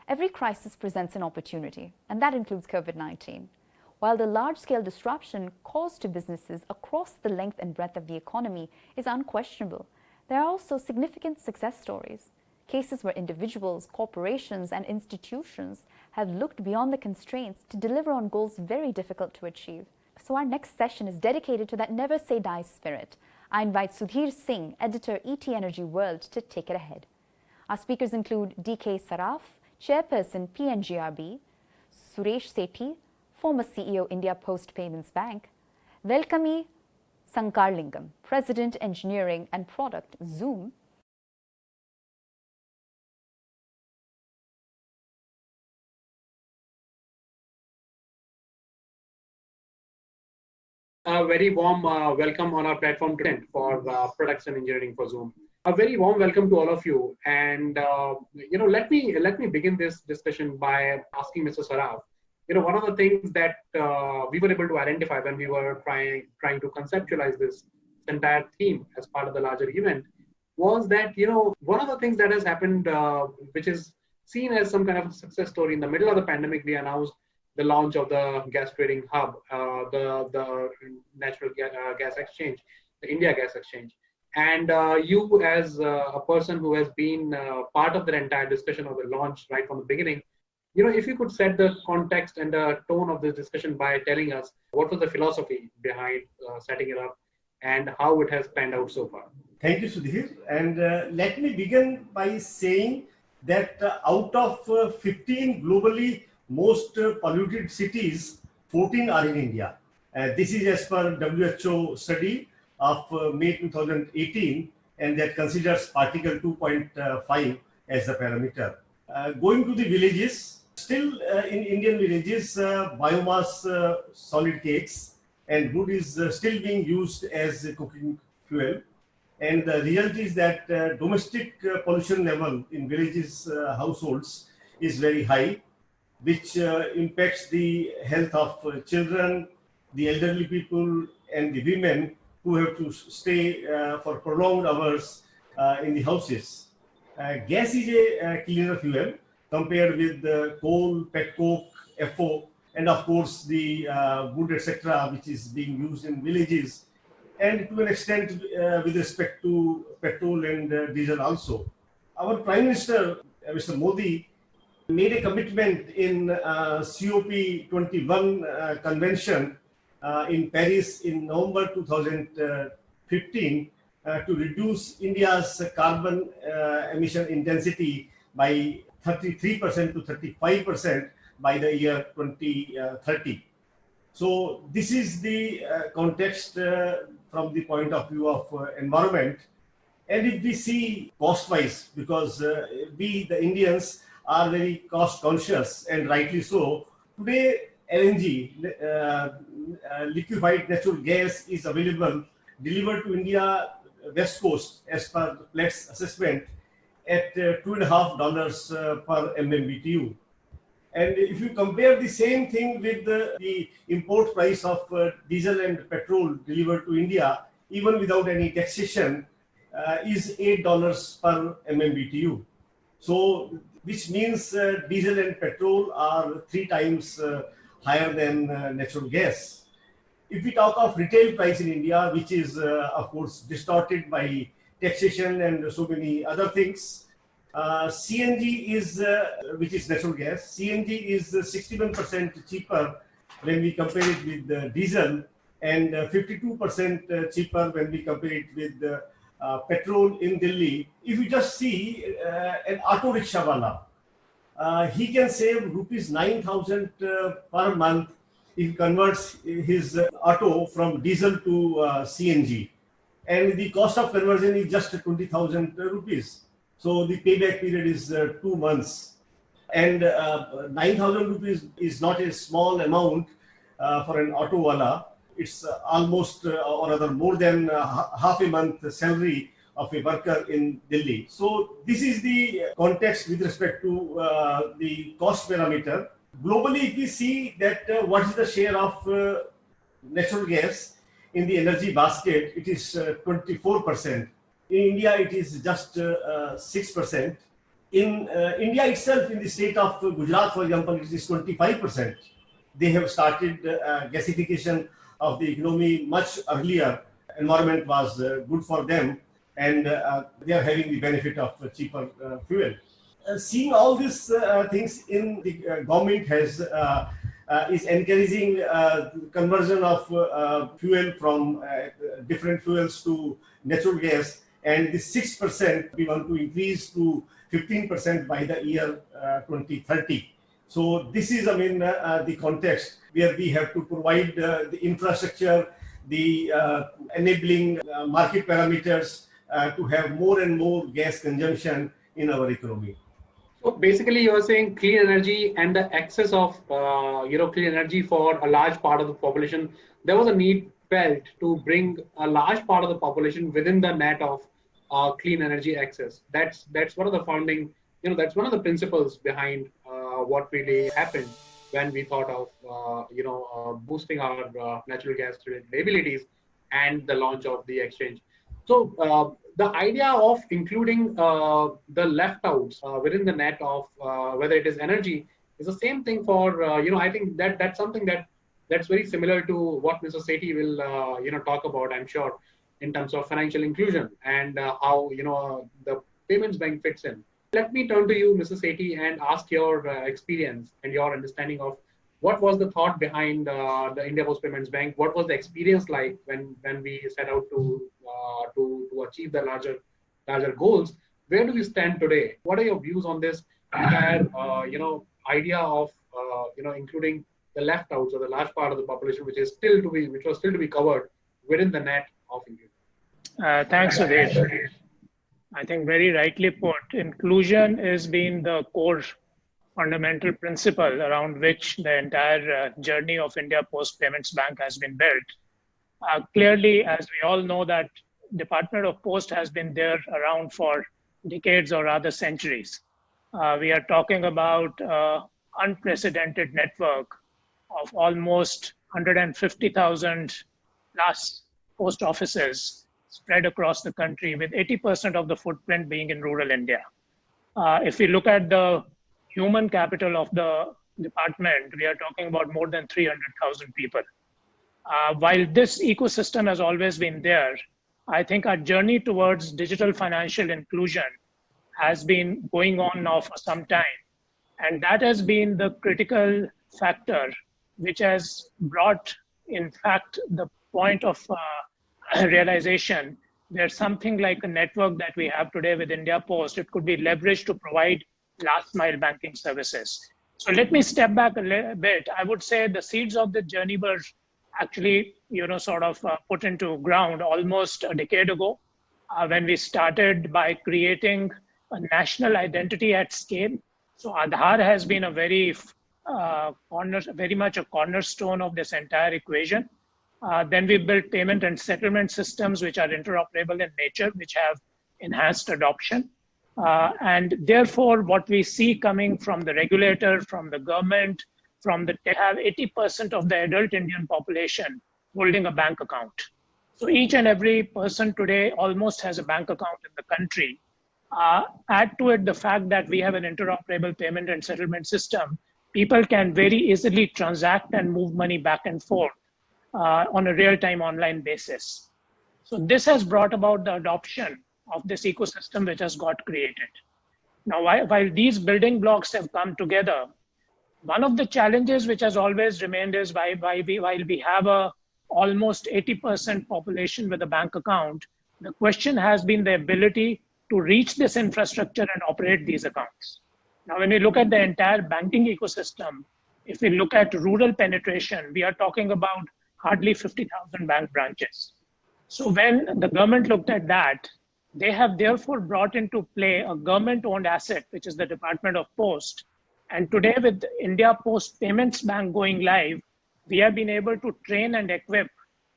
Every crisis presents an opportunity, and that includes COVID-19. While the large-scale disruption caused to businesses across the length and breadth of the economy is unquestionable, there are also significant success stories. Cases where individuals, corporations, and institutions have looked beyond the constraints to deliver on goals very difficult to achieve. So our next session is dedicated to that never say die spirit. I invite Sudhir Singh, editor ET Energy World, to take it ahead. Our speakers include DK Saraf, Chairperson PNGRB, Suresh Sethi, former CEO India Post Payments Bank, Velkami Sankarlingam, President Engineering and Product Zoom, A very warm welcome on our platform today for Products and Engineering for Zoom. A very warm welcome to all of you. And let me begin this discussion by asking Mr. Saraf. One of the things that we were able to identify when we were trying to conceptualize this entire theme as part of the larger event was that one of the things that has happened, which is seen as some kind of success story in the middle of the pandemic, we announced the launch of the gas trading hub, the natural gas exchange, the India Gas Exchange. And you, as a person who has been part of the entire discussion of the launch right from the beginning, if you could set the context and the tone of this discussion by telling us what was the philosophy behind setting it up and how it has panned out so far. Thank you, Sudhir. And let me begin by saying that out of 15 globally most polluted cities, 14 are in India. This is as per WHO study of May 2018, and that considers particle 2.5 as the parameter. Going to the villages, still in Indian villages, biomass solid cakes and wood is still being used as cooking fuel. And the result is that domestic pollution level in villages households is very high, which impacts the health of children, the elderly people, and the women who have to stay for prolonged hours in the houses. Gas is a cleaner fuel compared with coal, petcoke, FO, and of course the wood, etc., which is being used in villages, and to an extent with respect to petrol and diesel also. Our Prime Minister, Mr. Modi, made a commitment in COP21 convention in Paris in November 2015 to reduce India's carbon emission intensity by 33% to 35% by the year 2030. So this is the context from the point of view of environment. And if we see cost-wise, because we, the Indians, are very cost conscious, and rightly so. Today, LNG, liquefied natural gas, is available, delivered to India West Coast as per Platts assessment at $2.50 per MMBTU. And if you compare the same thing with the import price of diesel and petrol delivered to India, even without any taxation, is $8 per MMBTU. So, which means diesel and petrol are 3 times higher than natural gas. If we talk of retail price in India, which is of course distorted by taxation and so many other things, CNG is, which is natural gas, CNG is 61% cheaper when we compare it with diesel, and 52% cheaper when we compare it with petrol in Delhi. If you just see an auto rickshaw wala, he can save rupees 9,000 per month if he converts his auto from diesel to CNG. And the cost of conversion is just 20,000 rupees. So the payback period is 2 months. And 9,000 rupees is not a small amount for an auto wala. It's almost or rather more than half a month salary of a worker in Delhi. So this is the context with respect to the cost parameter. Globally, if we see that what is the share of natural gas in the energy basket, it is 24%. In India, it is just 6%. In India itself, in the state of Gujarat, for example, it is 25%. They have started gasification of the economy much earlier. Environment was good for them, and they are having the benefit of cheaper fuel. Seeing all these things in the government has is encouraging conversion of fuel from different fuels to natural gas, and the 6% we want to increase to 15% by the year 2030. So this is, the context where we have to provide the infrastructure, the enabling market parameters to have more and more gas consumption in our economy. So basically, you are saying clean energy and the access of clean energy for a large part of the population. There was a need felt to bring a large part of the population within the net of clean energy access. That's one of the founding. That's one of the principles behind what really happened when we thought of boosting our natural gas abilities and the launch of the exchange. So the idea of including the left outs within the net of whether it is energy is the same thing for I think that's something that's very similar to what Mr. Sethi will talk about, I'm sure, in terms of financial inclusion and how the payments bank fits in. Let me turn to you, Mr. Sethi, and ask your experience and your understanding of what was the thought behind the India Post Payments Bank. What was the experience like when we set out to achieve the larger goals? Where do we stand today? What are your views on this entire idea of including the left outs or the large part of the population which was still to be covered within the net of India? Thanks, Sudhir. I think very rightly put, inclusion has been the core fundamental principle around which the entire journey of India Post Payments Bank has been built. Clearly, as we all know, that Department of Post has been there around for decades or rather centuries. We are talking about unprecedented network of almost 150,000 plus post offices spread across the country, with 80% of the footprint being in rural India. If we look at the human capital of the department, we are talking about more than 300,000 people. While this ecosystem has always been there, I think our journey towards digital financial inclusion has been going on now for some time. And that has been the critical factor which has brought, in fact, the point of realization where something like a network that we have today with India Post, it could be leveraged to provide last mile banking services. So let me step back a little bit. I would say the seeds of the journey were actually, put into ground almost a decade ago when we started by creating a national identity at scale. So Aadhaar has been a very much a cornerstone of this entire equation. Then we built payment and settlement systems which are interoperable in nature, which have enhanced adoption. And therefore, what we see coming from the regulator, from the government, they have 80% of the adult Indian population holding a bank account. So each and every person today almost has a bank account in the country. Add to it the fact that we have an interoperable payment and settlement system. People can very easily transact and move money back and forth on a real-time online basis. So this has brought about the adoption of this ecosystem which has got created. Now, while these building blocks have come together, one of the challenges which has always remained is while we have a almost 80% population with a bank account, the question has been the ability to reach this infrastructure and operate these accounts. Now, when we look at the entire banking ecosystem, if we look at rural penetration, we are talking about hardly 50,000 bank branches. So when the government looked at that, they have therefore brought into play a government-owned asset, which is the Department of Post. And today with India Post Payments Bank going live, we have been able to train and equip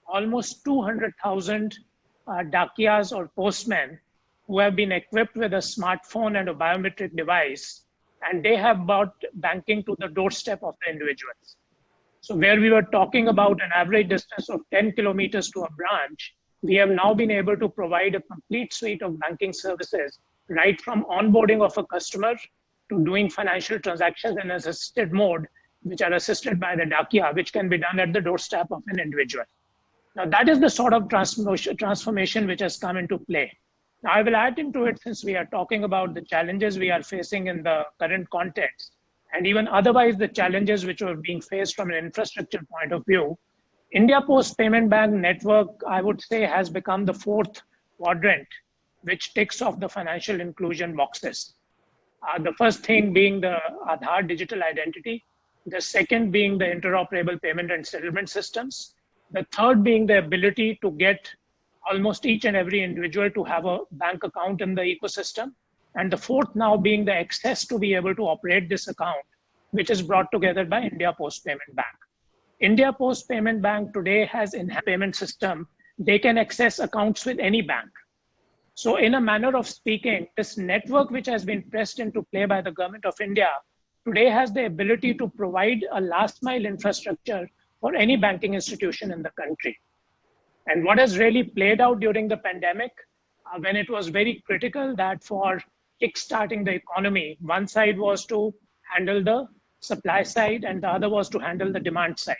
almost 200,000 dakiyas or postmen who have been equipped with a smartphone and a biometric device, and they have brought banking to the doorstep of the individuals. So where we were talking about an average distance of 10 kilometers to a branch, we have now been able to provide a complete suite of banking services right from onboarding of a customer to doing financial transactions in assisted mode, which are assisted by the Dakia, which can be done at the doorstep of an individual. Now, that is the sort of transformation which has come into play. Now, I will add into it, since we are talking about the challenges we are facing in the current context, and even otherwise the challenges which are being faced from an infrastructure point of view. India Post Payment Bank network, I would say, has become the fourth quadrant which ticks off the financial inclusion boxes. The first thing being the Aadhaar digital identity, the second being the interoperable payment and settlement systems, the third being the ability to get almost each and every individual to have a bank account in the ecosystem, and the fourth now being the access to be able to operate this account, which is brought together by India Post Payment Bank. India Post Payment Bank today has in payment system, they can access accounts with any bank. So in a manner of speaking, this network which has been pressed into play by the government of India today has the ability to provide a last mile infrastructure for any banking institution in the country. And what has really played out during the pandemic, when it was very critical that for kickstarting the economy, one side was to handle the supply side and the other was to handle the demand side.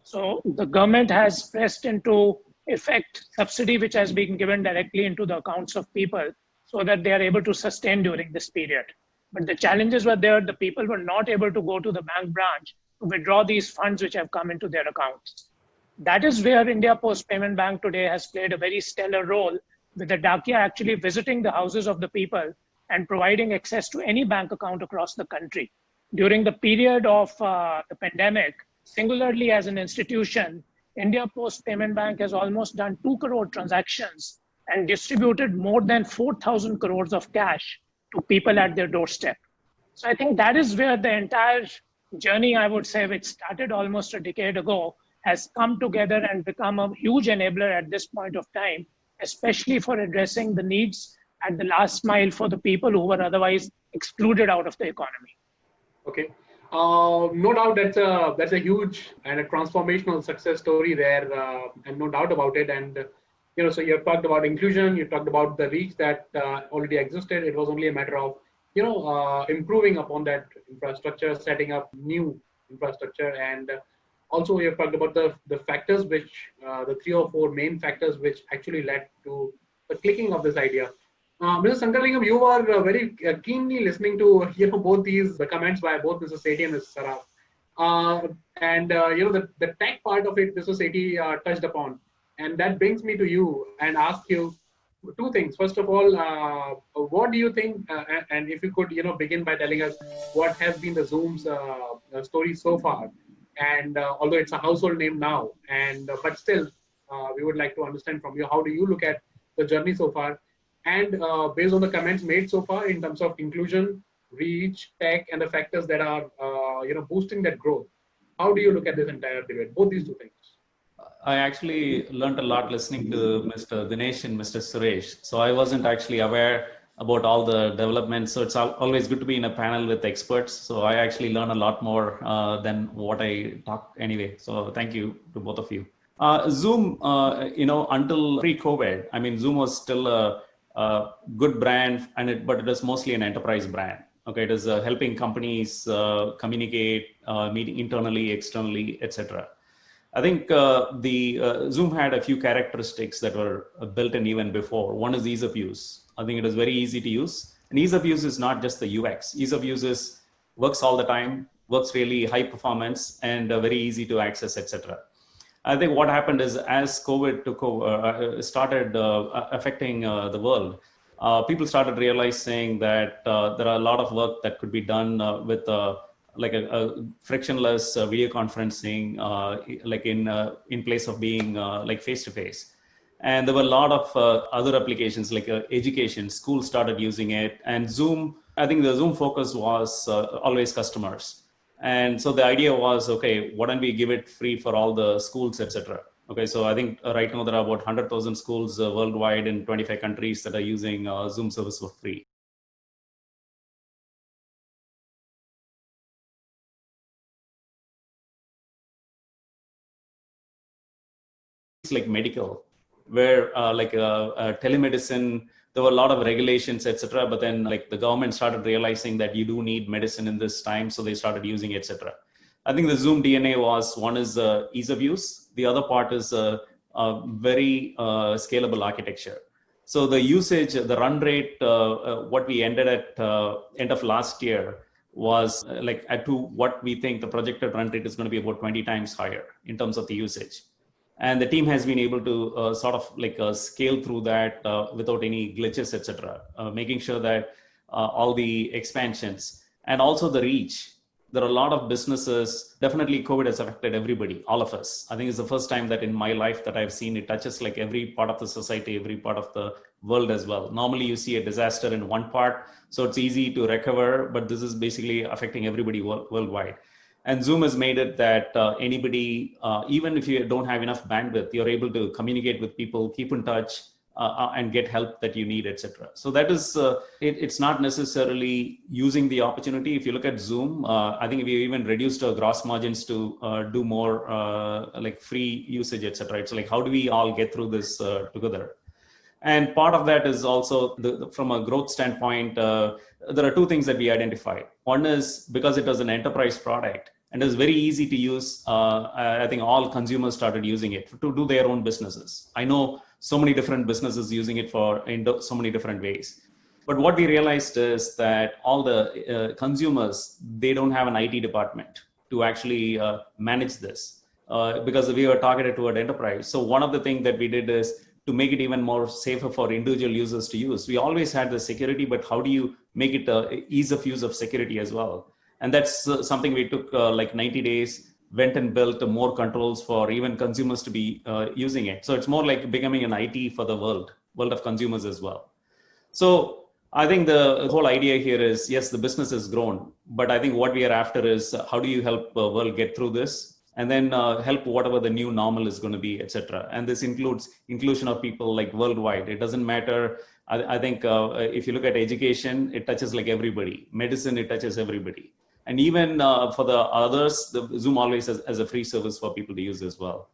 So the government has pressed into effect subsidy which has been given directly into the accounts of people so that they are able to sustain during this period. But the challenges were there. The people were not able to go to the bank branch to withdraw these funds which have come into their accounts. That is where India Post Payment Bank today has played a very stellar role, with the Dakia actually visiting the houses of the people and providing access to any bank account across the country. During the period of the pandemic, singularly as an institution, India Post Payment Bank has almost done 2 crore transactions and distributed more than 4,000 crores of cash to people at their doorstep. So I think that is where the entire journey, I would say, which started almost a decade ago, has come together and become a huge enabler at this point of time, especially for addressing the needs at the last mile for the people who were otherwise excluded out of the economy. Okay. No doubt that's a huge and a transformational success story there, and no doubt about it. And so you have talked about inclusion, you talked about the reach that already existed. It was only a matter of improving upon that infrastructure, setting up new infrastructure, and also we have talked about the factors which the 3 or 4 main factors which actually led to the clicking of this idea. Mr. Sankaralingam, you were very keenly listening to both these comments by both Mr. Sethi and Mr. Saraf. And the tech part of it, Mr. Sethi touched upon, and that brings me to you and ask you 2 things. First of all, what do you think? And if you could, begin by telling us what has been the Zoom's story so far. And although it's a household name now, and but still, we would like to understand from you, how do you look at the journey so far? And based on the comments made so far in terms of inclusion, reach, tech, and the factors that are boosting that growth, how do you look at this entire debate? Both these 2 things. I actually learned a lot listening to Mr. Dinesh and Mr. Suresh. So I wasn't actually aware about all the developments. So it's always good to be in a panel with experts. So I actually learn a lot more than what I talk anyway. So thank you to both of you. Zoom, until pre-COVID, I mean, Zoom was still a good brand, but it is mostly an enterprise brand. Okay, it is helping companies communicate, meeting internally, externally, etc. I think the Zoom had a few characteristics that were built in even before. One is ease of use. I think it is very easy to use. And ease of use is not just the UX. Ease of use works all the time, works really high performance, and very easy to access, etc. I think what happened is, as COVID took over, started affecting the world, people started realizing that there are a lot of work that could be done with like a frictionless video conferencing, like in place of being like face to face. And there were a lot of other applications like education. Schools started using it, and Zoom. I think the Zoom focus was always customers. And so the idea was, okay, why don't we give it free for all the schools, etc. Okay, so I think right now there are about 100,000 schools worldwide in 25 countries that are using Zoom service for free. It's like medical, where telemedicine there were a lot of regulations, etc. But then like the government started realizing that you do need medicine in this time, so they started using it, etc. I think the Zoom DNA was, one is ease of use. The other part is a very scalable architecture. So the usage, the run rate, what we ended at end of last year was like at to what we think the projected run rate is going to be about 20 times higher in terms of the usage. And the team has been able to sort of like scale through that without any glitches, etc. Making sure that all the expansions and also the reach. There are a lot of businesses. Definitely, COVID has affected everybody, all of us. I think it's the first time that in my life that I've seen it touches like every part of the society, every part of the world as well. Normally, you see a disaster in one part, so it's easy to recover, but this is basically affecting everybody worldwide. And Zoom has made it that anybody, even if you don't have enough bandwidth, you're able to communicate with people, keep in touch, and get help that you need, etc. So that is, it's not necessarily using the opportunity. If you look at Zoom, I think we even reduced our gross margins to do more like free usage, etc. It's like, how do we all get through this together? And part of that is also from a growth standpoint, there are two things that we identified. One is because it was an enterprise product and it was very easy to use. I think all consumers started using it to do their own businesses. I know so many different businesses using it in so many different ways. But what we realized is that all the consumers, they don't have an IT department to actually manage this because we were targeted toward enterprise. So one of the things that we did is to make it even more safer for individual users to use. We always had the security, but how do you make it ease of use of security as well? And that's something we took like 90 days, went and built more controls for even consumers to be using it. So it's more like becoming an IT for the world of consumers as well. So I think the whole idea here is, yes, the business has grown, but I think what we are after is how do you help the world get through this? And then help whatever the new normal is going to be, etc. And this includes inclusion of people like worldwide. It doesn't matter. I think if you look at education, it touches like everybody. Medicine, it touches everybody. And even for the others, the Zoom always has as a free service for people to use as well.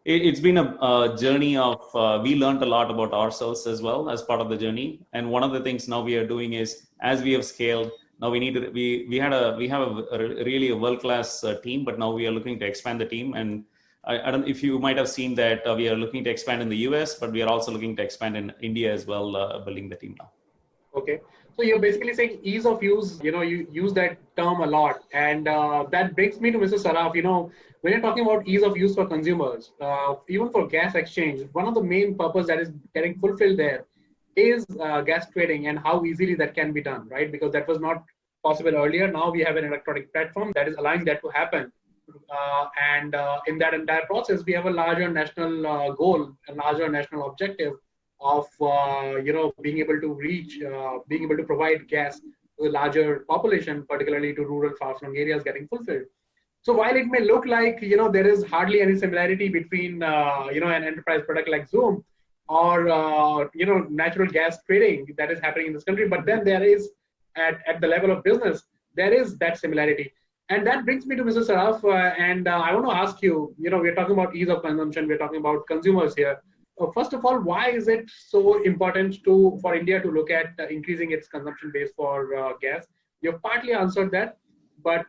It's been a journey of, we learned a lot about ourselves as well as part of the journey. And one of the things now we are doing is, as we have scaled, now we need to, we have a really a world-class team, but now we are looking to expand the team. And I don't know if you might have seen that we are looking to expand in the US, but we are also looking to expand in India as well, building the team now. Okay. So you're basically saying ease of use, you use that term a lot. And that brings me to Mr. Saraf. When you're talking about ease of use for consumers, even for gas exchange, one of the main purpose that is getting fulfilled there is gas trading and how easily that can be done, right? Because that was not possible earlier. Now we have an electronic platform that is allowing that to happen. And in that entire process, we have a larger national goal, a larger national objective of, being able to reach, being able to provide gas to a larger population, particularly to rural far-flung areas getting fulfilled. So while it may look like, there is hardly any similarity between, an enterprise product like Zoom or, natural gas trading that is happening in this country, but then there is, at the level of business, there is that similarity. And that brings me to Mr. Saraf, and I want to ask you, we're talking about ease of consumption, we're talking about consumers here. First of all, why is it so important for India to look at increasing its consumption base for gas? You've partly answered that, but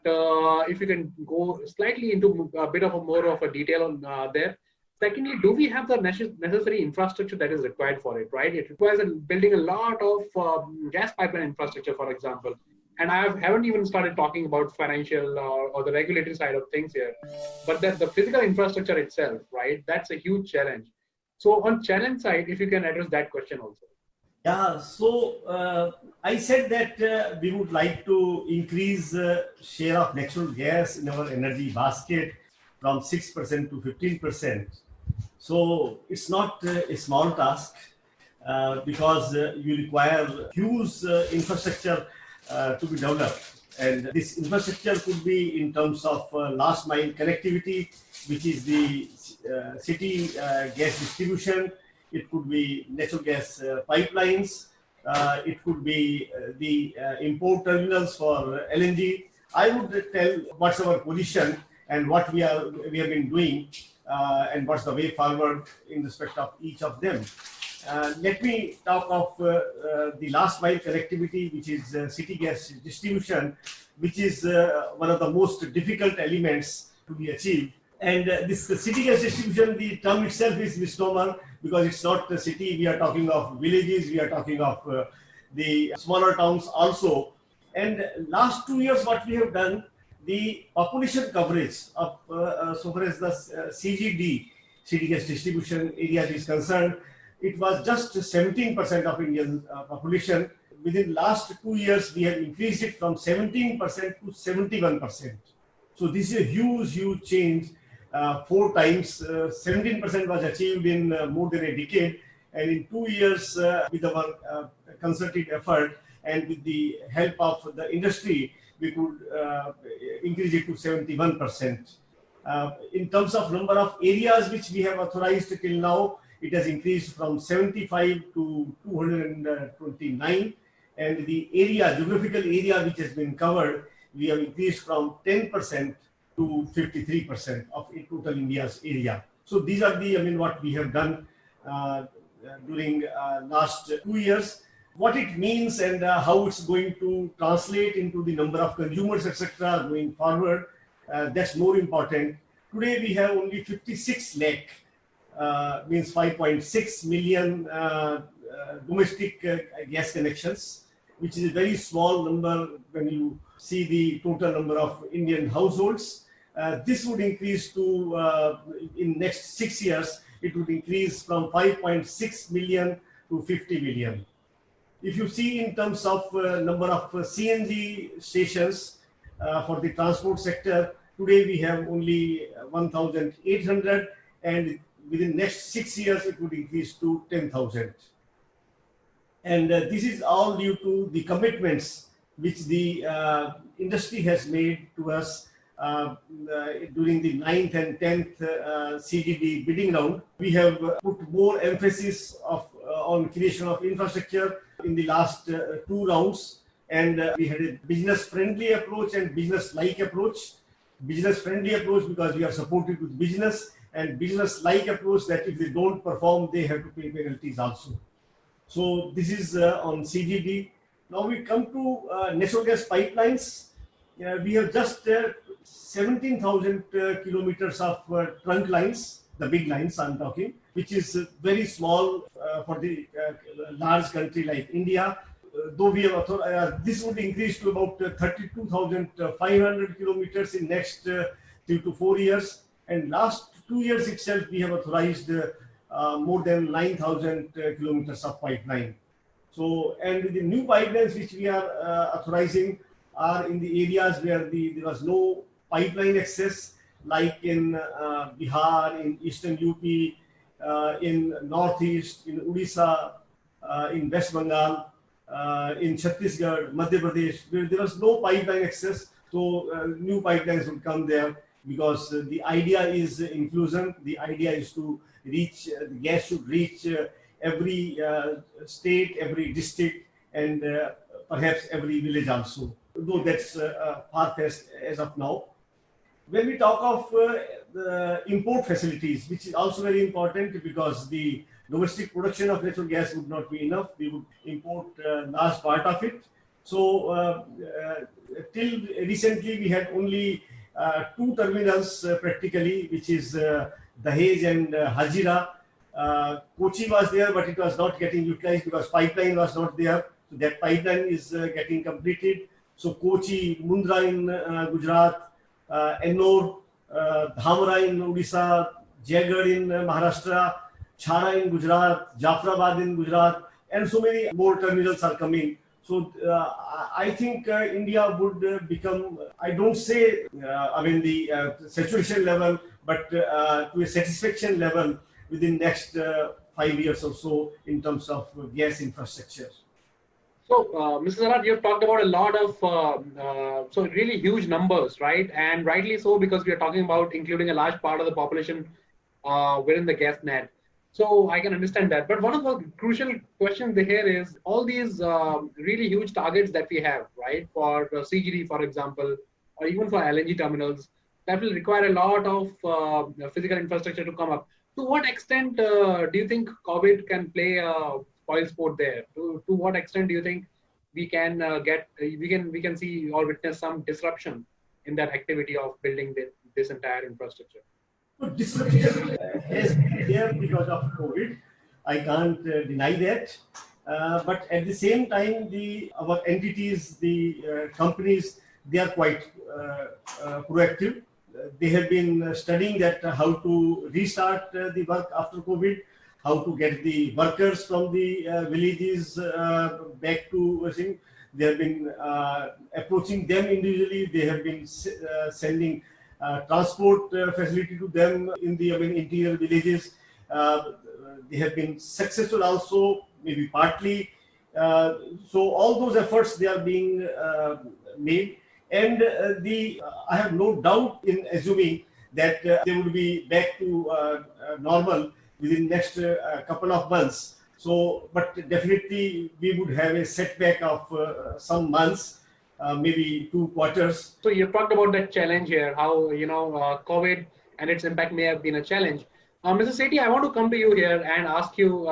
if you can go slightly into a bit of more of a detail on there. Secondly, do we have the necessary infrastructure that is required for it, right? It requires building a lot of gas pipeline infrastructure, for example. And I haven't even started talking about financial or the regulatory side of things here. But the physical infrastructure itself, right? That's a huge challenge. So on challenge side, if you can address that question also. Yeah, so I said that we would like to increase share of natural gas in our energy basket from 6% to 15%. So it's not a small task because you require huge infrastructure to be developed. And this infrastructure could be in terms of last mile connectivity, which is the city gas distribution. It could be natural gas pipelines. It could be the import terminals for LNG. I would tell what's our position and what we have been doing and what's the way forward in respect of each of them. let me talk of the last mile connectivity, which is city gas distribution, which is one of the most difficult elements to be achieved. And this city gas distribution, the term itself is misnomer because it's not the city. We are talking of villages, we are talking of the smaller towns also. And last 2 years, what we have done, the population coverage of so far as the CGD, city gas distribution area is concerned, it was just 17% of Indian population. Within last 2 years, we have increased it from 17% to 71%. So this is a huge change. 4 times, 17% was achieved in more than a decade, and in 2 years, with our concerted effort and with the help of the industry, we could increase it to 71%. In terms of number of areas which we have authorized till now, it has increased from 75 to 229, and the area, geographical area which has been covered, we have increased from 10% to 53% of total India's area. So these are the, what we have done during last 2 years. What it means and how it's going to translate into the number of consumers, etc., going forward, that's more important. Today we have only 56 lakh, means 5.6 million domestic gas connections, which is a very small number when you see the total number of Indian households. This would increase to, in next 6 years, it would increase from 5.6 million to 50 million. If you see in terms of number of CNG stations for the transport sector, today we have only 1,800, and within next 6 years it would increase to 10,000. And this is all due to the commitments which the industry has made to us during the 9th and 10th CGD bidding round. We have put more emphasis on creation of infrastructure in the last 2 rounds, and we had a business-friendly approach and business-like approach. Business-friendly approach because we are supported with business, and business-like approach that if they don't perform, they have to pay penalties also. So this is on CGD. Now we come to natural gas pipelines. We have just 17,000 kilometers of trunk lines, the big lines I'm talking, which is very small for the large country like India. Though we have this would increase to about 32,500 kilometers in next 3 to 4 years. And last 2 years itself, we have authorized more than 9,000 kilometers of pipeline. So, and the new pipelines which we are authorizing are in the areas where there was no pipeline access, like in Bihar, in Eastern UP, in Northeast, in Odisha, in West Bengal, in Chhattisgarh, Madhya Pradesh, where there was no pipeline access. So new pipelines would come there because the idea is inclusion. The idea is to reach, the gas should reach every state, every district, and perhaps every village also. Though that's far-fetched as of now. When we talk of the import facilities, which is also very important because the domestic production of natural gas would not be enough. We would import large part of it. So till recently, we had only 2 terminals practically, which is Dahej and Hazira. Kochi was there, but it was not getting utilized because pipeline was not there. So that pipeline is getting completed. So Kochi, Mundra in Gujarat, Ennore, Dhamra in Odisha, Jaigarh in Maharashtra, Chhara in Gujarat, Jafrabad in Gujarat, and so many more terminals are coming. So I think India would become, I don't say, the saturation level, but to a satisfaction level within next 5 years or so in terms of gas infrastructure. So, Mr. Zarat, you've talked about a lot of, so really huge numbers, right? And rightly so, because we are talking about including a large part of the population within the gas net. So I can understand that. But one of the crucial questions here is all these really huge targets that we have, right? For CGD, for example, or even for LNG terminals, that will require a lot of physical infrastructure to come up. To what extent do you think COVID can play a spoil sport there? To what extent do you think we can we can see or witness some disruption in that activity of building this entire infrastructure? So disruption has been there because of COVID. I can't deny that. But at the same time, our entities, the companies, they are quite proactive. They have been studying that how to restart the work after COVID, how to get the workers from the villages back to working. They have been approaching them individually. They have been sending transport facility to them in the interior villages. They have been successful also, maybe partly. So all those efforts, they are being made. And I have no doubt in assuming that they will be back to normal within next couple of months. So, but definitely we would have a setback of some months, maybe 2 quarters. So you talked about that challenge here, how COVID and its impact may have been a challenge. Mr. Sethi, I want to come to you here and ask you.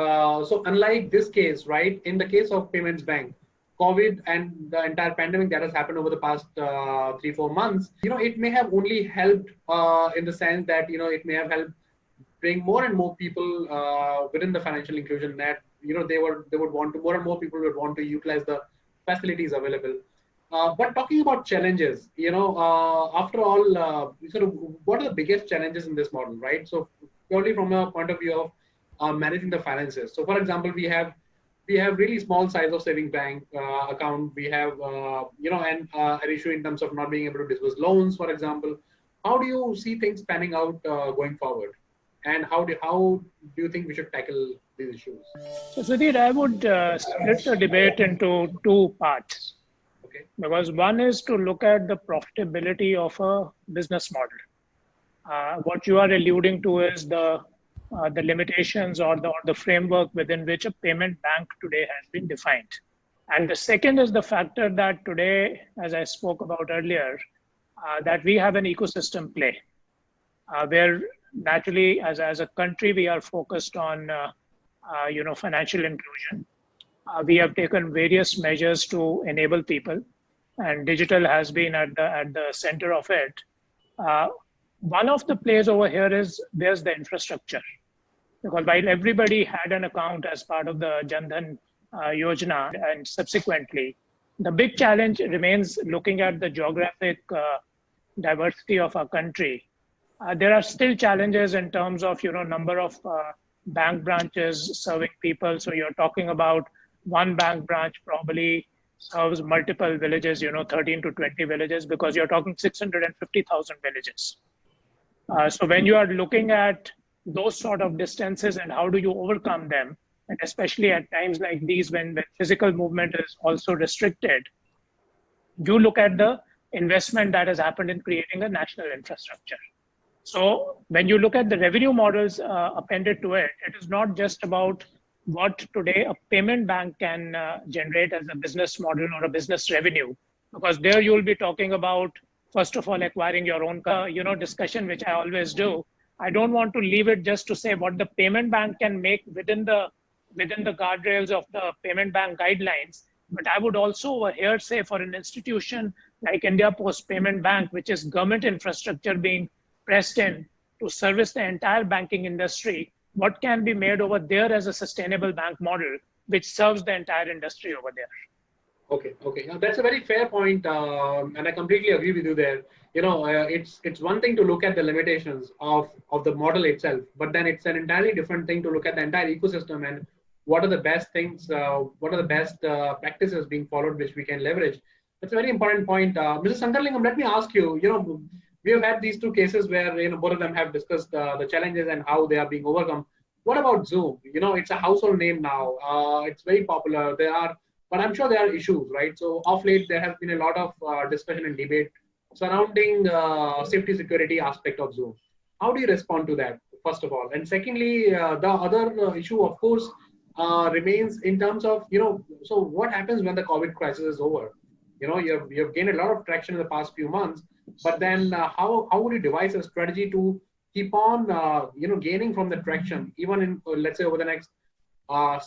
So unlike this case, right, in the case of Payments Bank, COVID and the entire pandemic that has happened over the past 3-4 months, it may have only helped in the sense that it may have helped bring more and more people within the financial inclusion net. They would want to, more and more people would want to utilize the facilities available. But talking about challenges, after all, sort of what are the biggest challenges in this model, right? So purely from a point of view of managing the finances. So for example, we have really small size of saving bank account. We have, and an issue in terms of not being able to disburse loans, for example. How do you see things panning out going forward? And how do you think we should tackle these issues? So Sudhir, I would split the debate into two parts. Okay. Because one is to look at the profitability of a business model. What you are alluding to is the limitations or the framework within which a payment bank today has been defined. And the second is the factor that today, as I spoke about earlier, that we have an ecosystem play, where naturally as a country, we are focused on financial inclusion. We have taken various measures to enable people, and digital has been at the center of it. One of the plays over here is there's the infrastructure. Because while everybody had an account as part of the Jan Dhan Yojana and subsequently, the big challenge remains looking at the geographic diversity of our country. There are still challenges in terms of number of bank branches serving people. So you're talking about one bank branch probably serves multiple villages, 13 to 20 villages, because you're talking 650,000 villages. So when you are looking at those sort of distances and how do you overcome them, and especially at times like these when physical movement is also restricted, you look at the investment that has happened in creating a national infrastructure. So when you look at the revenue models appended to it, it is not just about what today a payment bank can generate as a business model or a business revenue, because there you'll be talking about, first of all, acquiring your own, discussion, which I always do. I don't want to leave it just to say what the payment bank can make within the guardrails of the payment bank guidelines. But I would also over here say for an institution like India Post Payment Bank, which is government infrastructure being pressed in to service the entire banking industry, what can be made over there as a sustainable bank model, which serves the entire industry over there. Okay. Now, that's a very fair point, and I completely agree with you there. It's one thing to look at the limitations of the model itself, but then it's an entirely different thing to look at the entire ecosystem and what are the best things, what are the best practices being followed which we can leverage. That's a very important point. Mr. Sankaralingam, let me ask you. We have had these two cases where both of them have discussed the challenges and how they are being overcome. What about Zoom? It's a household name now. It's very popular. But I'm sure there are issues, right? So of late, there has been a lot of discussion and debate surrounding safety security aspect of Zoom. How do you respond to that, first of all? And secondly, the other issue, of course, remains in terms of, so what happens when the COVID crisis is over? You have gained a lot of traction in the past few months, but then how would you devise a strategy to keep on, gaining from the traction, even in, let's say, over the next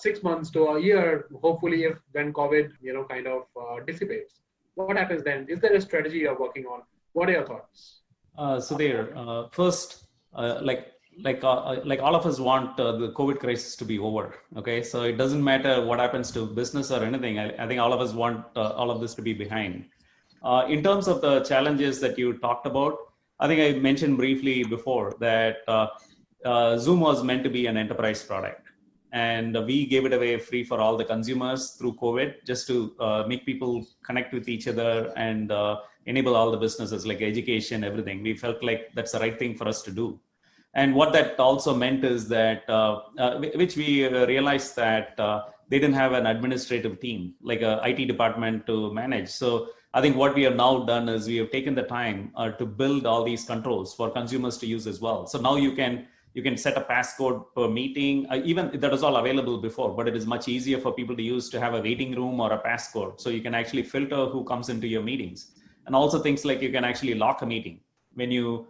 6 months to a year, hopefully, if when COVID, kind of dissipates? What happens then? Is there a strategy you're working on? What are your thoughts? Sudhir, first, like all of us want the COVID crisis to be over. Okay, so it doesn't matter what happens to business or anything. I think all of us want all of this to be behind. In terms of the challenges that you talked about, I think I mentioned briefly before that Zoom was meant to be an enterprise product, and we gave it away free for all the consumers through COVID, just to make people connect with each other and enable all the businesses like education, everything. We felt like that's the right thing for us to do. And what that also meant is that, which we realized that they didn't have an administrative team, like a IT department to manage. So I think what we have now done is we have taken the time to build all these controls for consumers to use as well. So now you can set a passcode per meeting. Even that was all available before, but it is much easier for people to use, to have a waiting room or a passcode. So you can actually filter who comes into your meetings. And also things like you can actually lock a meeting. When you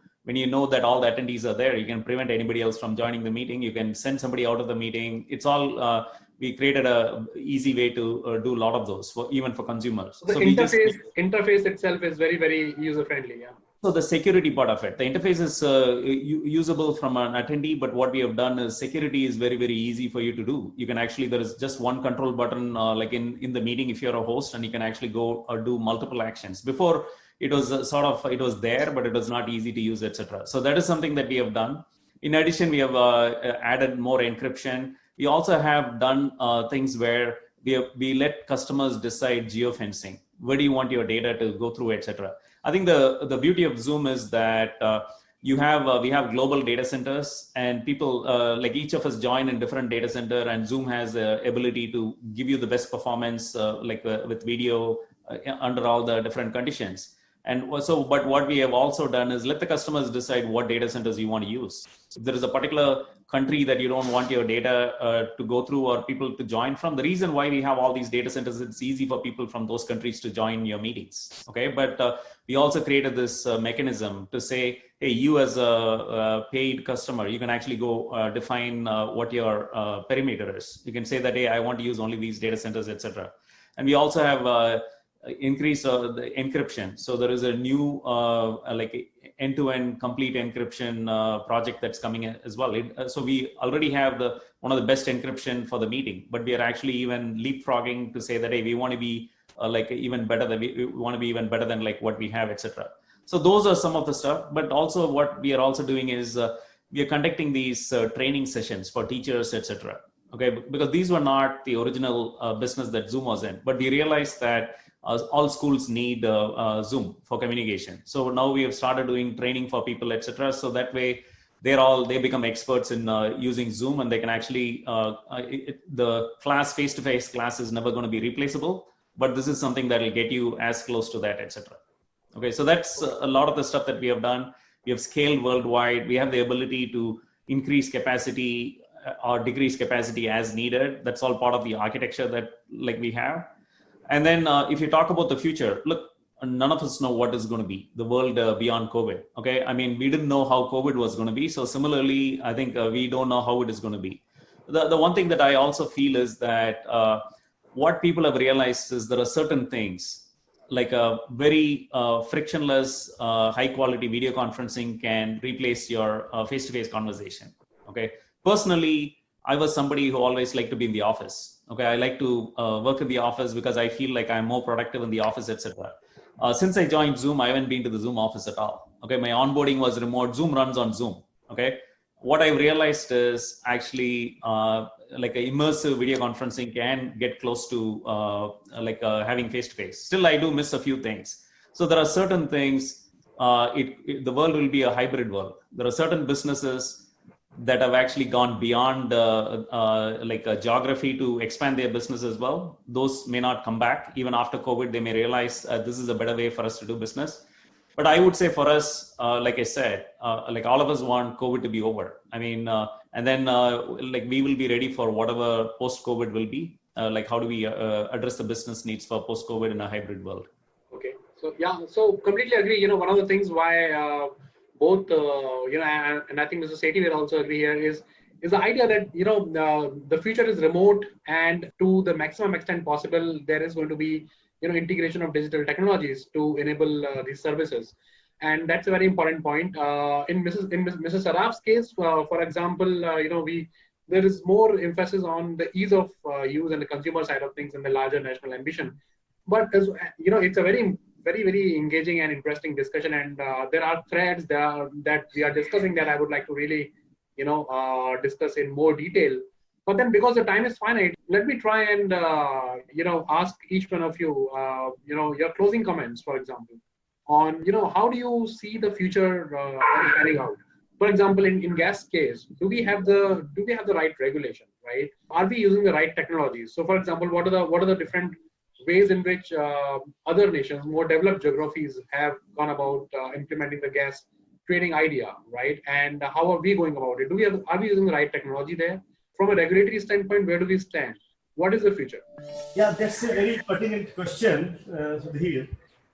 know that all the attendees are there, you can prevent anybody else from joining the meeting. You can send somebody out of the meeting. It's all, we created a easy way to do a lot of those, even for consumers. The interface itself is very, very user-friendly, yeah. So the security part of it, the interface is usable from an attendee, but what we have done is security is very, very easy for you to do. You can actually, there is just one control button, like in the meeting, if you're a host, and you can actually go or do multiple actions. Before, it was it was there, but it was not easy to use, etc. So that is something that we have done. In addition, we have added more encryption. We also have done things where we let customers decide geofencing. Where do you want your data to go through, etc. I think the beauty of Zoom is that we have global data centers, and people like each of us join in different data center, and Zoom has the ability to give you the best performance with video under all the different conditions. And so, but what we have also done is let the customers decide what data centers you want to use. If there is a particular country that you don't want your data to go through or people to join from, the reason why we have all these data centers, it's easy for people from those countries to join your meetings. Okay, but we also created this mechanism to say, hey, you as a paid customer, you can actually go define what your perimeter is. You can say that, hey, I want to use only these data centers, etc. And we also have increase the encryption. So there is a new like end-to-end complete encryption project that's coming in as well. So we already have one of the best encryption for the meeting, but we are actually even leapfrogging to say that, hey, we want to be like even better than we want to be even better than like what we have, etc. So those are some of the stuff. But also what we are also doing is we are conducting these training sessions for teachers, etc. Okay, because these were not the original business that Zoom was in, but we realized that all schools need Zoom for communication. So now we have started doing training for people, etc. So that way they become experts in using Zoom, and they can actually, the class, face-to-face class is never going to be replaceable, but this is something that will get you as close to that, etc. Okay, so that's a lot of the stuff that we have done. We have scaled worldwide. We have the ability to increase capacity or decrease capacity as needed. That's all part of the architecture that like we have. And then if you talk about the future, look, none of us know what is going to be the world beyond COVID. Okay, I mean, we didn't know how COVID was going to be. So similarly, I think we don't know how it is going to be. The one thing that I also feel is that what people have realized is there are certain things like a very frictionless, high quality video conferencing can replace your face-to-face conversation. Okay. Personally, I was somebody who always liked to be in the office. Okay, I like to work in the office because I feel like I'm more productive in the office, etc. Since I joined Zoom, I haven't been to the Zoom office at all. Okay, my onboarding was remote. Zoom runs on Zoom. Okay, what I realized is actually like a immersive video conferencing can get close to having face-to-face. Still, I do miss a few things. So there are certain things. The world will be a hybrid world. There are certain businesses that have actually gone beyond geography to expand their business as well. Those may not come back. Even after COVID, they may realize this is a better way for us to do business. But I would say for us, like I said, like all of us want COVID to be over. I mean, and then like we will be ready for whatever post-COVID will be. Like how do we address the business needs for post-COVID in a hybrid world? Okay, so yeah, so completely agree. You know, one of the things why both, and I think Mr. Sethi will also agree here, is the idea that the future is remote, and to the maximum extent possible, there is going to be integration of digital technologies to enable these services, and that's a very important point. In Mrs. Saraf's case, for example, there is more emphasis on the ease of use and the consumer side of things in the larger national ambition. But as it's a very engaging and interesting discussion, and there are threads that we are discussing that I would like to really discuss in more detail. But then, because the time is finite, let me try and ask each one of you your closing comments, for example, on how do you see the future panning out. For example, in gas case, do we have the right regulation, right? Are we using the right technologies? So, for example, what are the different ways in which other nations, more developed geographies, have gone about implementing the gas trading idea, right? And how are we going about it? Are we using the right technology there? From a regulatory standpoint, where do we stand? What is the future? Yeah, that's a very pertinent question, Sudhir.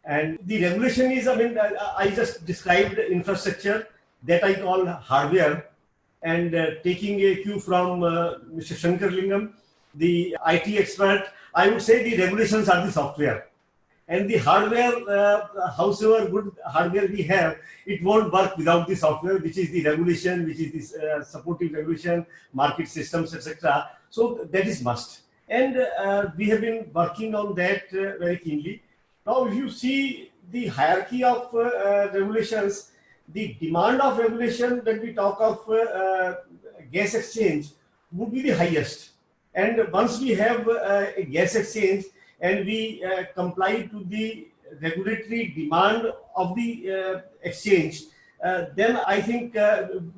And the regulation is, I just described infrastructure that I call hardware, and taking a cue from Mr. Shankar Lingam, the IT expert, I would say the regulations are the software. And the hardware, howsoever good hardware we have, it won't work without the software, which is the regulation, which is the supportive regulation, market systems, etc. So that is must. And we have been working on that very keenly. Now, if you see the hierarchy of regulations, the demand of regulation when we talk of gas exchange would be the highest. And once we have a gas exchange and we comply to the regulatory demand of the exchange, then I think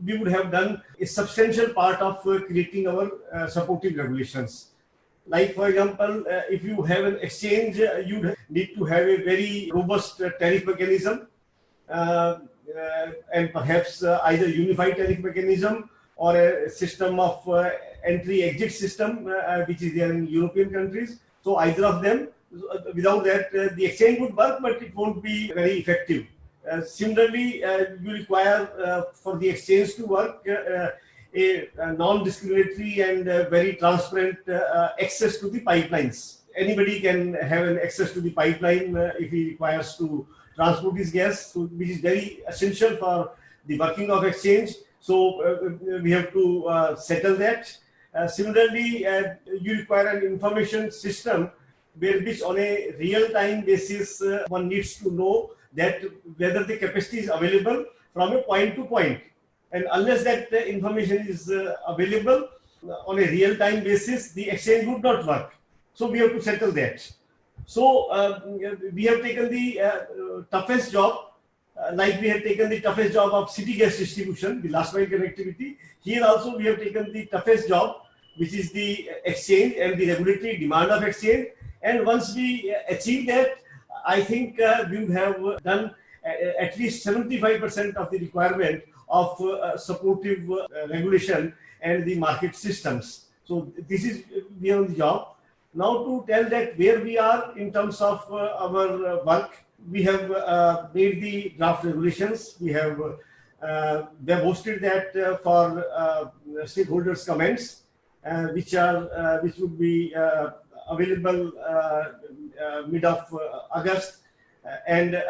we would have done a substantial part of creating our supporting regulations. Like, for example, if you have an exchange, you need to have a very robust tariff mechanism, and perhaps either unified tariff mechanism or a system of entry-exit system, which is there in European countries. So either of them, without that, the exchange would work, but it won't be very effective. Similarly, you require for the exchange to work a non-discriminatory and very transparent access to the pipelines. Anybody can have an access to the pipeline if he requires to transport his gas, which is very essential for the working of exchange. So we have to settle that. Similarly, you require an information system where which on a real-time basis one needs to know that whether the capacity is available from a point to point. And unless that information is available on a real-time basis, the exchange would not work. So we have to settle that. So we have taken the toughest job, like we have taken the toughest job of city gas distribution, the last mile connectivity. Here also we have taken the toughest job, which is the exchange and the regulatory demand of exchange. And once we achieve that, I think we would have done at least 75% of the requirement of supportive regulation and the market systems. So this is we are on the job. Now to tell that where we are in terms of our work, we have made the draft regulations. We have hosted that for stakeholders' comments, which would be available mid of August, and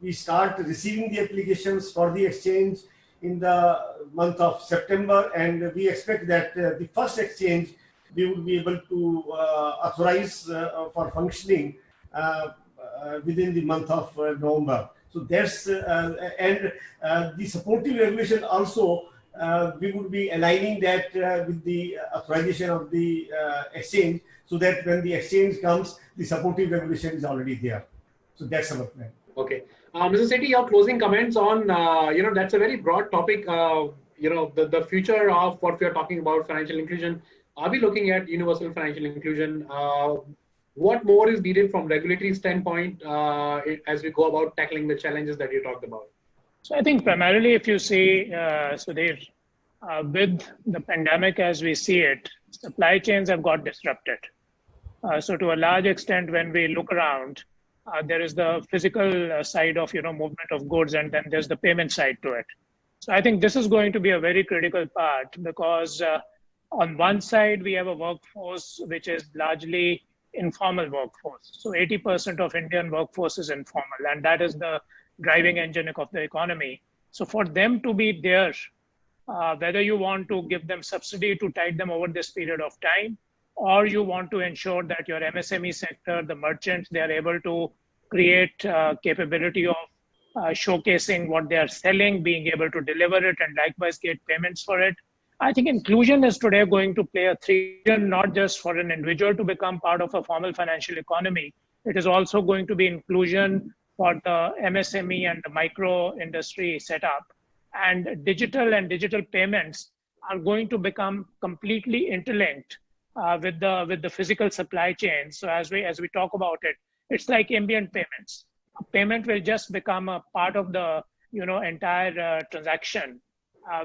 we start receiving the applications for the exchange in the month of September, and we expect that the first exchange we will be able to authorize for functioning within the month of November. So that's and the supportive regulation also we would be aligning that with the authorization of the exchange, so that when the exchange comes, the supportive regulation is already there. So that's our plan. Okay, Mr. Sethi, your closing comments on that's a very broad topic. The future of what we are talking about, financial inclusion. Are we looking at universal financial inclusion? What more is needed from regulatory standpoint as we go about tackling the challenges that you talked about? So I think primarily, if you see, Sudhir, with the pandemic as we see it, supply chains have got disrupted. So to a large extent, when we look around, there is the physical side of movement of goods, and then there's the payment side to it. So I think this is going to be a very critical part because on one side we have a workforce which is largely informal workforce. So 80% of Indian workforce is informal, and that is the driving engine of the economy. So for them to be there, whether you want to give them subsidy to tide them over this period of time, or you want to ensure that your MSME sector, the merchants, they are able to create capability of showcasing what they are selling, being able to deliver it, and likewise get payments for it. I think inclusion is today going to play a three, not just for an individual to become part of a formal financial economy. It is also going to be inclusion for the MSME and the micro industry setup. And digital payments are going to become completely interlinked with the physical supply chain. So as we talk about it, it's like ambient payments. A payment will just become a part of the entire transaction.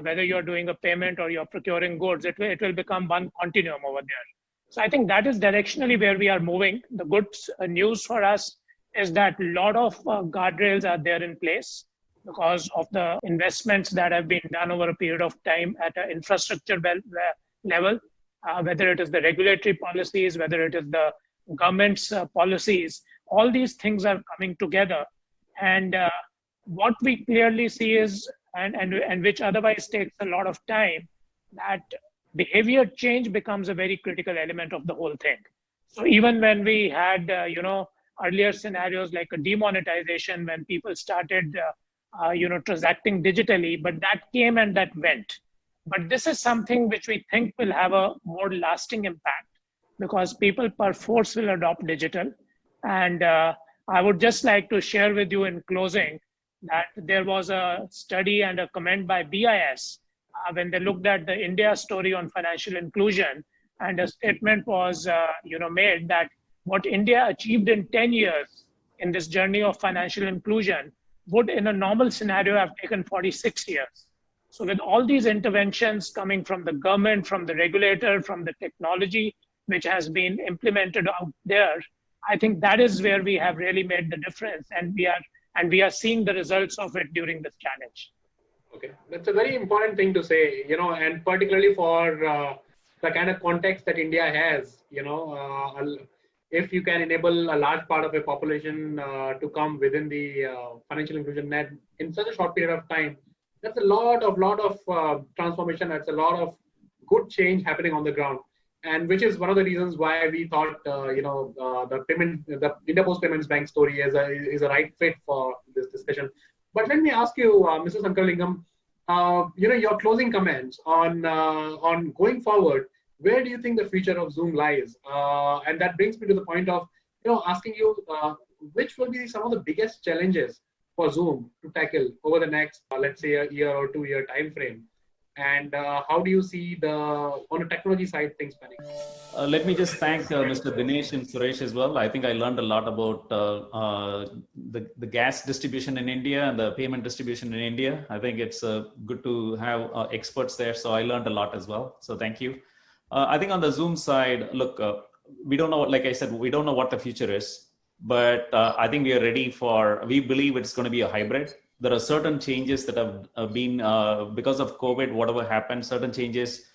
Whether you're doing a payment or you're procuring goods, it will become one continuum over there. So I think that is directionally where we are moving. The good news for us is that a lot of guardrails are there in place because of the investments that have been done over a period of time at an infrastructure level, whether it is the regulatory policies, whether it is the government's policies, all these things are coming together. And what we clearly see is, and which otherwise takes a lot of time, that behavior change becomes a very critical element of the whole thing. So even when we had, earlier scenarios like a demonetization, when people started, transacting digitally, but that came and that went. But this is something which we think will have a more lasting impact because people per force will adopt digital. And I would just like to share with you in closing that there was a study and a comment by BIS when they looked at the India story on financial inclusion, and a statement was made that what India achieved in 10 years in this journey of financial inclusion would in a normal scenario have taken 46 years. So with all these interventions coming from the government, from the regulator, from the technology which has been implemented out there, I think that is where we have really made the difference, and we are seeing the results of it during this challenge. Okay, that's a very important thing to say, and particularly for the kind of context that India has, if you can enable a large part of a population to come within the financial inclusion net in such a short period of time, that's a lot of transformation. That's a lot of good change happening on the ground, and which is one of the reasons why we thought the India Post Payments Bank story is a right fit for this discussion. But let me ask you, Mr. Sankaralingam, your closing comments on going forward. Where do you think the future of Zoom lies? And that brings me to the point of asking you which will be some of the biggest challenges for Zoom to tackle over the next, let's say, a year or 2 year time frame. And how do you see on the technology side things panning? Let me just thank Mr. Dinesh and Suresh as well. I think I learned a lot about the gas distribution in India and the payment distribution in India. I think it's good to have experts there. So I learned a lot as well. So thank you. I think on the Zoom side, look, we don't know, like I said, we don't know what the future is, but I think we are ready we believe it's going to be a hybrid. There are certain changes that have been, because of COVID, whatever happened, certain changes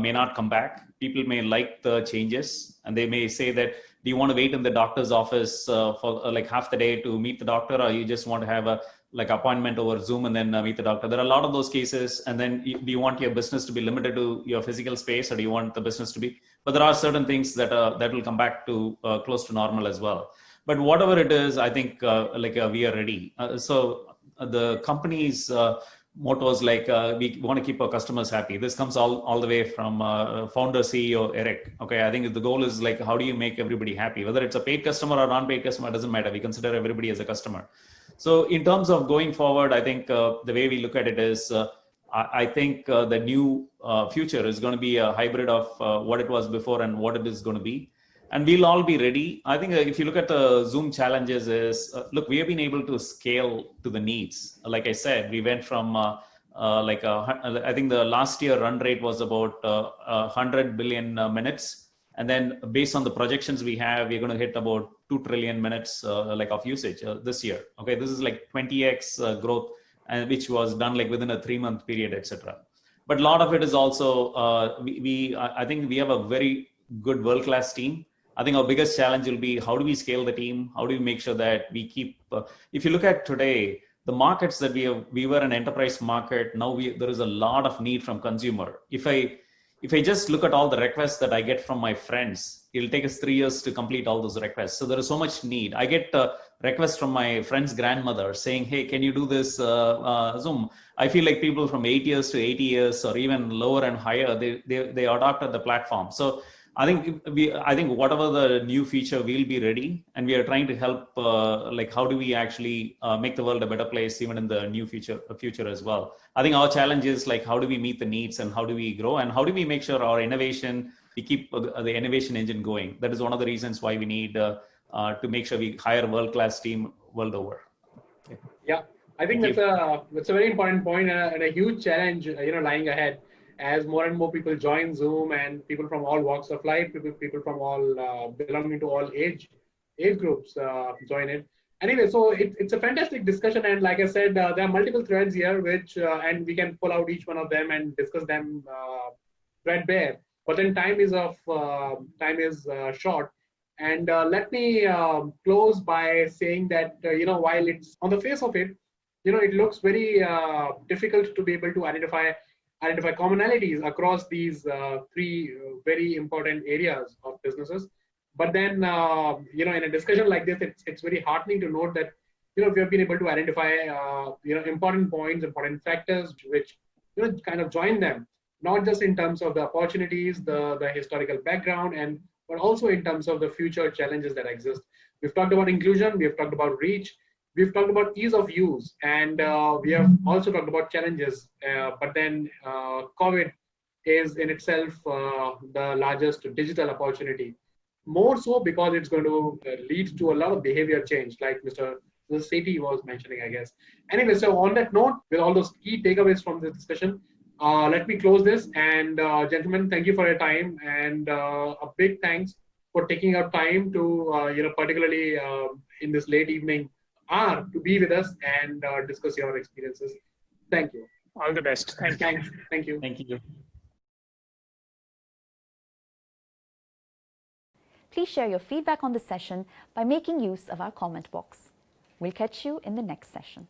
may not come back. People may like the changes and they may say that, do you want to wait in the doctor's office for like half the day to meet the doctor, or you just want to have a appointment over Zoom and then meet the doctor? There are a lot of those cases. And then do you want your business to be limited to your physical space, or do you want the business to be, but there are certain things that will come back to close to normal as well. But whatever it is, I think we are ready. So the company's motto is we want to keep our customers happy. This comes all the way from founder CEO Eric. Okay, I think the goal is how do you make everybody happy? Whether it's a paid customer or non-paid customer, it doesn't matter. We consider everybody as a customer. So in terms of going forward, I think the way we look at it is, I think the new future is going to be a hybrid of what it was before and what it is going to be. And we'll all be ready. I think if you look at the Zoom challenges is, look, we have been able to scale to the needs. Like I said, we went from I think the last year run rate was about 100 billion minutes. And then based on the projections we have, we're going to hit about 2 trillion minutes like of usage this year. Okay, this is like 20x growth, and which was done like within a 3-month period, etc. But a lot of it is also I think we have a very good world-class team. I think our biggest challenge will be how do we scale the team? How do we make sure that we keep? If you look at today, the markets that we were an enterprise market. Now there is a lot of need from consumer. If I just look at all the requests that I get from my friends, it'll take us 3 years to complete all those requests. So there is so much need. I get requests from my friend's grandmother saying, "Hey, can you do this Zoom?" I feel like people from 8 years to 80 years or even lower and higher, they adopted the platform. So I think whatever the new feature, we'll be ready, and we are trying to help. Like, how do we actually make the world a better place, even in the new future as well? I think our challenge is like, how do we meet the needs, and how do we grow, and how do we make sure our innovation, we keep the innovation engine going? That is one of the reasons why we need to make sure we hire a world-class team world over. Okay. Yeah, I think that's a very important point and a huge challenge, lying ahead, as more and more people join Zoom, and people from all walks of life, people from all belonging to all age groups join it. Anyway, so it's a fantastic discussion, and like I said, there are multiple threads here, which and we can pull out each one of them and discuss them threadbare. But then time is short, and let me close by saying that while it's on the face of it, it looks very difficult to be able to identify commonalities across these three very important areas of businesses. But then, in a discussion like this, it's very heartening to note that, we have been able to identify, important points, important factors, which, kind of join them, not just in terms of the opportunities, the historical background, but also in terms of the future challenges that exist. We've talked about inclusion, we've talked about reach, we've talked about ease of use, and we have also talked about challenges. But then COVID is in itself the largest digital opportunity. More so because it's going to lead to a lot of behavior change, like Mr. Sethi was mentioning, I guess. Anyway, so on that note, with all those key takeaways from this discussion, let me close this. And gentlemen, thank you for your time, and a big thanks for taking out time to, particularly in this late evening hour, to be with us and discuss your experiences. Thank you. All the best. Thank you. Thank you. Thank you. Please share your feedback on the session by making use of our comment box. We'll catch you in the next session.